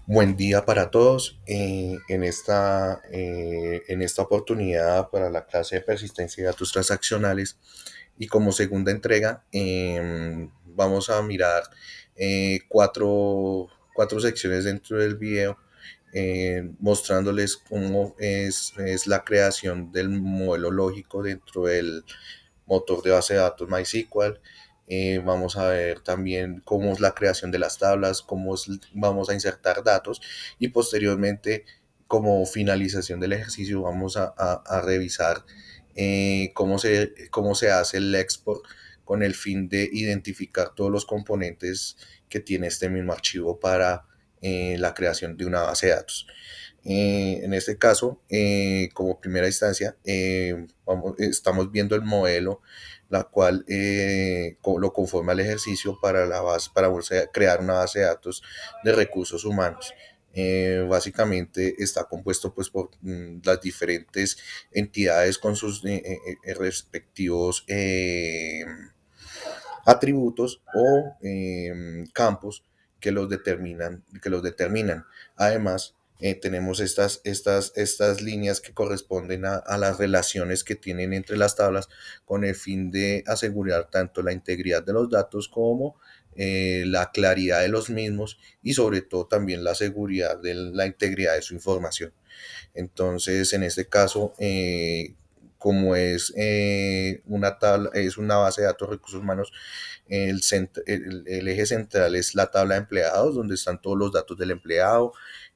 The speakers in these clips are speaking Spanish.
Buen día para todos. En esta oportunidad para la clase de persistencia de datos transaccionales y como segunda entrega vamos a mirar cuatro secciones dentro del video mostrándoles cómo es la creación del modelo lógico dentro del motor de base de datos MySQL. Vamos a ver también cómo es la creación de las tablas, vamos a insertar datos y posteriormente, como finalización del ejercicio, vamos a revisar cómo se hace el export con el fin de identificar todos los componentes que tiene este mismo archivo para la creación de una base de datos. En este caso, como primera instancia, estamos viendo el modelo, la cual lo conforma el ejercicio para crear una base de datos de recursos humanos. Básicamente está compuesto pues por las diferentes entidades con sus respectivos atributos o campos que los determinan. Además, tenemos estas líneas que corresponden a las relaciones que tienen entre las tablas con el fin de asegurar tanto la integridad de los datos como la claridad de los mismos y sobre todo también la seguridad de la integridad de su información. Entonces, en este caso, como es una base de datos de recursos humanos, el eje central es la tabla de empleados, donde están todos los datos del empleado.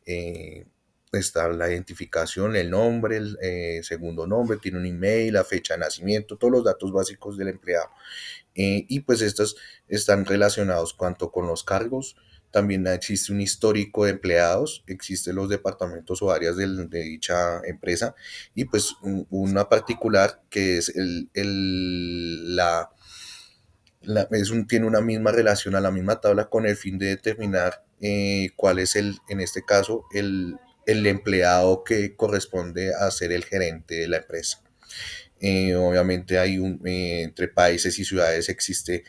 eh, Está la identificación, el nombre, el segundo nombre, tiene un email, la fecha de nacimiento, todos los datos básicos del empleado. Y pues estos están relacionados tanto con los cargos, también existe un histórico de empleados, existen los departamentos o áreas de dicha empresa y pues una particular que es tiene una misma relación a la misma tabla con el fin de determinar cuál es en este caso, el empleado que corresponde a ser el gerente de la empresa. Obviamente entre países y ciudades existe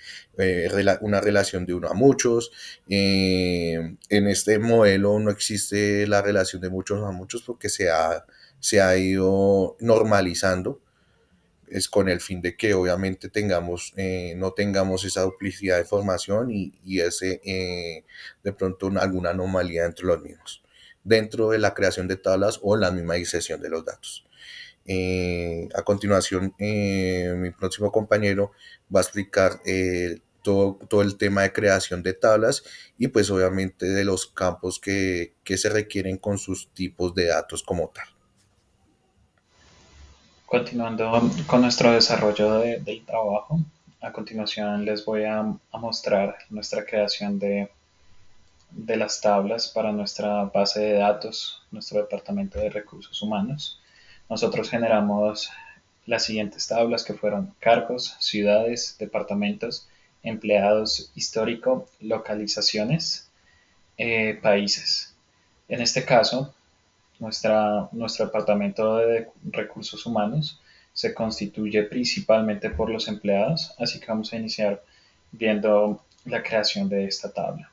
una relación de uno a muchos. En este modelo no existe la relación de muchos a muchos porque se ha ido normalizando. Es con el fin de que obviamente no tengamos esa duplicidad de información y de pronto alguna anomalía entre los mismos, dentro de la creación de tablas o la misma disección de los datos. A continuación, mi próximo compañero va a explicar todo el tema de creación de tablas y pues obviamente de los campos que se requieren con sus tipos de datos como tal. Continuando con nuestro desarrollo del trabajo, a continuación les voy a mostrar nuestra creación de las tablas para nuestra base de datos, nuestro departamento de recursos humanos. Nosotros generamos las siguientes tablas que fueron cargos, ciudades, departamentos, empleados, histórico, localizaciones, países. En este caso, nuestro departamento de recursos humanos se constituye principalmente por los empleados, así que vamos a iniciar viendo la creación de esta tabla.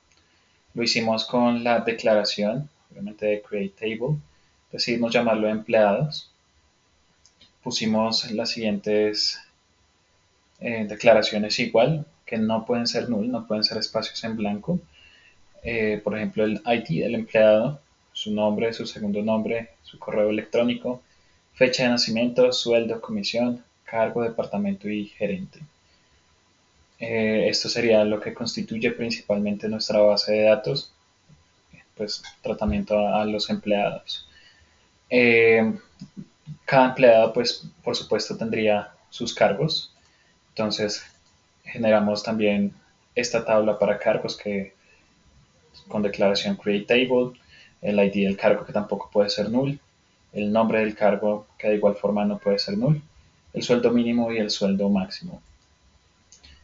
Lo hicimos con la declaración, obviamente de create table, decidimos llamarlo empleados, pusimos las siguientes declaraciones igual, que no pueden ser null, no pueden ser espacios en blanco. Por ejemplo, el ID del empleado, su nombre, su segundo nombre, su correo electrónico, fecha de nacimiento, sueldo, comisión, cargo, departamento y gerente. Esto sería lo que constituye principalmente nuestra base de datos, pues tratamiento a los empleados. Eh, Cada empleado, pues por supuesto, tendría sus cargos. Entonces, generamos también esta tabla para cargos que con declaración create table, el ID del cargo que tampoco puede ser null, el nombre del cargo que de igual forma no puede ser null, el sueldo mínimo y el sueldo máximo.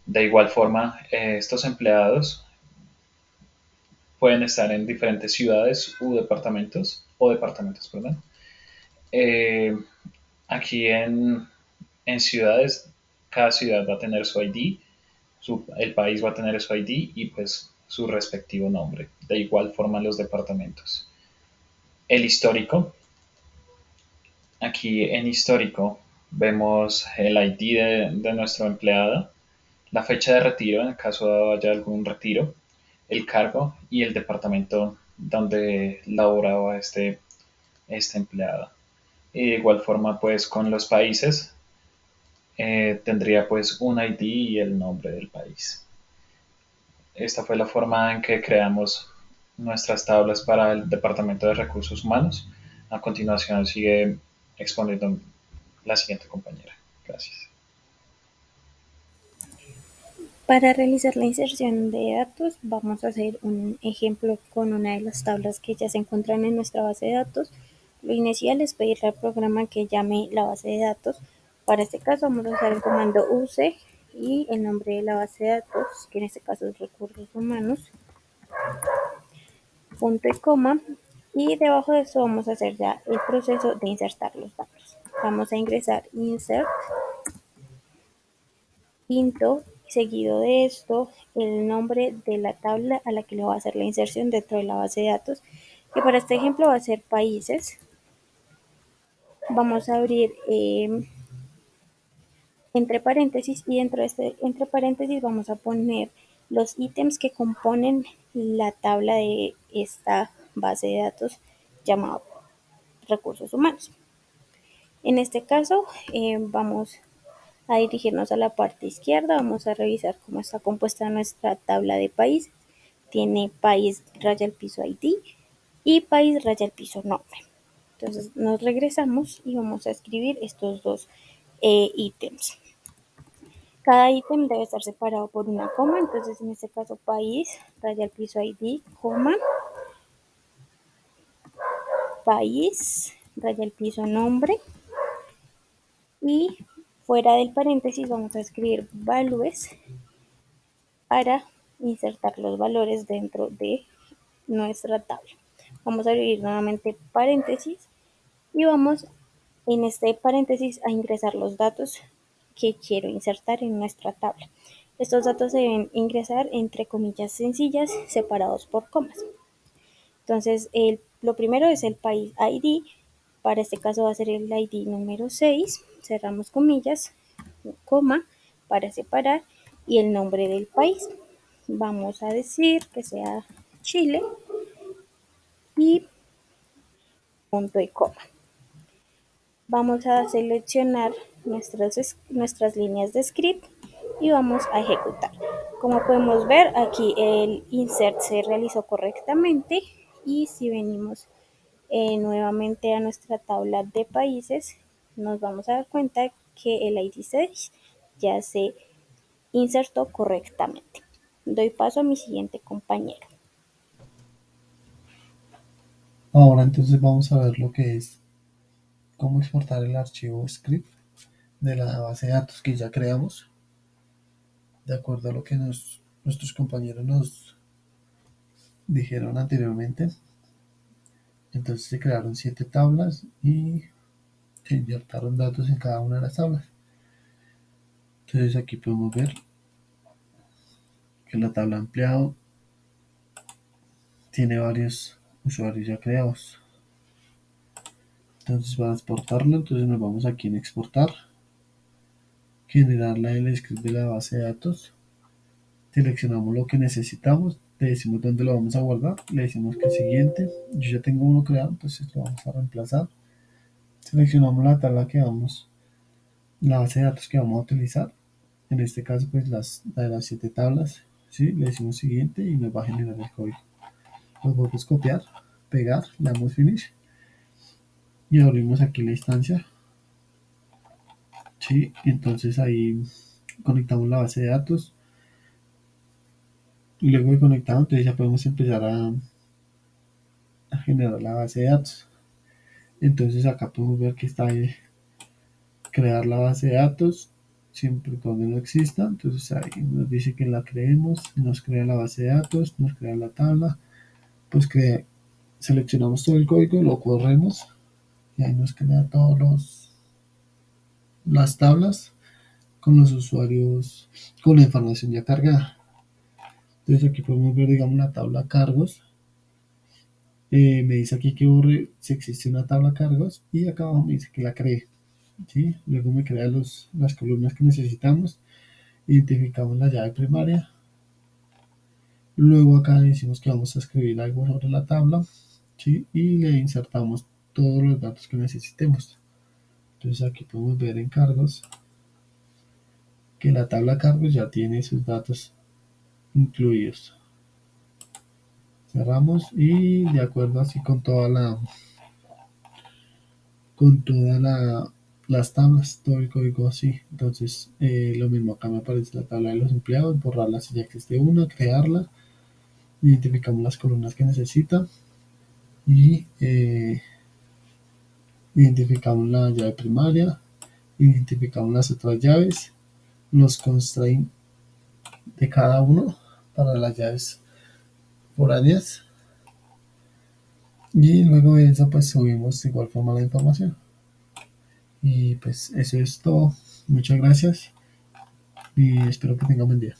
De igual forma, estos empleados pueden estar en diferentes ciudades u departamentos, o departamentos, perdón. Eh, Aquí en ciudades, cada ciudad va a tener su ID, el país va a tener su ID y pues su respectivo nombre. De igual forma los departamentos. El histórico. Aquí en histórico vemos el ID de nuestro empleado, la fecha de retiro en caso haya algún retiro, el cargo y el departamento donde laboraba este empleado. Y de igual forma, pues con los países tendría pues un ID y el nombre del país. Esta fue la forma en que creamos nuestras tablas para el Departamento de Recursos Humanos. A continuación sigue exponiendo la siguiente compañera. Gracias. Para realizar la inserción de datos, vamos a hacer un ejemplo con una de las tablas que ya se encuentran en nuestra base de datos. Lo inicial es pedirle al programa que llame la base de datos. Para este caso vamos a usar el comando use y el nombre de la base de datos, que en este caso es recursos humanos, punto y coma. Y debajo de eso vamos a hacer ya el proceso de insertar los datos. Vamos a ingresar insert Pinto, seguido de esto, el nombre de la tabla a la que le va a hacer la inserción dentro de la base de datos, que para este ejemplo va a ser países. Vamos a abrir entre paréntesis y dentro de este entre paréntesis vamos a poner los ítems que componen la tabla de esta base de datos llamada recursos humanos. En este caso, vamos a dirigirnos a la parte izquierda, vamos a revisar cómo está compuesta nuestra tabla de países. Tiene país raya al piso ID y país raya al piso nombre. Entonces nos regresamos y vamos a escribir estos dos ítems. Cada ítem debe estar separado por una coma, entonces en este caso país raya al piso ID, coma, país raya al piso nombre y fuera del paréntesis vamos a escribir values para insertar los valores dentro de nuestra tabla. Vamos a abrir nuevamente paréntesis y vamos en este paréntesis a ingresar los datos que quiero insertar en nuestra tabla. Estos datos se deben ingresar entre comillas sencillas separados por comas. Entonces, lo primero es el país ID. Para este caso va a ser el ID número 6. Cerramos comillas, coma, para separar y el nombre del país. Vamos a decir que sea Chile y punto y coma. Vamos a seleccionar nuestras líneas de script y vamos a ejecutar. Como podemos ver, aquí el insert se realizó correctamente y si venimos nuevamente a nuestra tabla de países, nos vamos a dar cuenta que el ID 6 ya se insertó correctamente. Doy paso a mi siguiente compañero. Ahora entonces vamos a ver lo que es cómo exportar el archivo script de la base de datos que ya creamos, de acuerdo a lo que nuestros compañeros nos dijeron anteriormente. Entonces se crearon 7 tablas y se insertaron datos en cada una de las tablas. Entonces aquí podemos ver que la tabla empleado tiene varios usuarios ya creados. Entonces para exportarlo, entonces nos vamos aquí en exportar, generar el script de la base de datos, seleccionamos lo que necesitamos, le decimos dónde lo vamos a guardar, le decimos que siguiente, yo ya tengo uno creado, entonces lo vamos a reemplazar, seleccionamos la tabla que vamos, la base de datos que vamos a utilizar, en este caso pues la de las 7 tablas, ¿sí? Le decimos siguiente y nos va a generar el código. Lo podemos copiar, pegar, le damos finish y abrimos aquí la instancia, ¿sí? Entonces ahí conectamos la base de datos. Luego de conectado, entonces ya podemos empezar a generar la base de datos. Entonces acá podemos ver que está crear la base de datos siempre y cuando no exista. Entonces ahí nos dice que la creemos, nos crea la base de datos, nos crea la tabla, pues seleccionamos todo el código, lo corremos y ahí nos crea todos las tablas con los usuarios, con la información ya cargada. Entonces aquí podemos ver, digamos, la tabla cargos. Me dice aquí que borre si existe una tabla cargos y acá abajo me dice que la cree. ¿Sí? Luego me crea las columnas que necesitamos. Identificamos la llave primaria. Luego acá decimos que vamos a escribir algo sobre la tabla. ¿Sí? Y le insertamos todos los datos que necesitemos. Entonces aquí podemos ver en cargos que la tabla cargos ya tiene sus datos incluidos. Cerramos y de acuerdo así con todas las tablas, todo el código así. Entonces lo mismo acá me aparece la tabla de los empleados, borrarla si ya existe una, crearla, identificamos las columnas que necesita y identificamos la llave primaria, identificamos las otras llaves, los constraints de cada uno para las llaves foráneas y luego de eso pues subimos de igual forma la información y pues eso es todo. Muchas gracias y espero que tengan buen día.